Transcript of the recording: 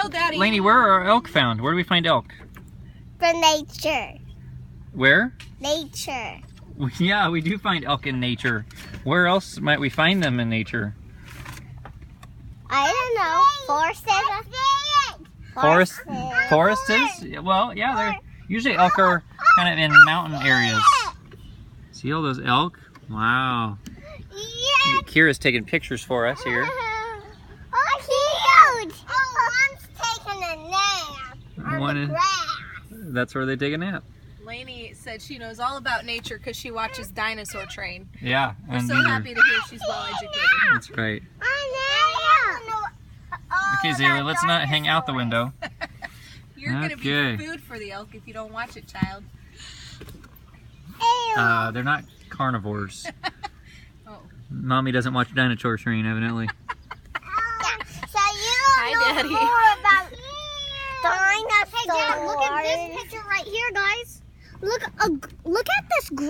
Tell Daddy. Lainey, where are our elk found? Where do we find elk? For nature. Where? Nature. Yeah, we do find elk in nature. Where else might we find them in nature? I don't know. Forests? Well, yeah, they're usually elk are kind of in mountain areas. See all those elk? Wow. Yeah. Kira's taking pictures for us here. Oh, cute. One's taking a nap on the grass. That's where they take a nap. Lainey said she knows all about nature because she watches Dinosaur Train. Yeah. We're so happy to hear she's well educated. That's right. I know. Okay, Zayla, let's not hang out the window. You're going to Okay. be food for the elk if you don't watch it, child. They're not carnivores. Oh. Mommy doesn't watch Dinosaur Train, evidently. So you Hi, know Daddy. more about dinosaurs. Hey, Dad, look at this picture right here, guys. Look at this great.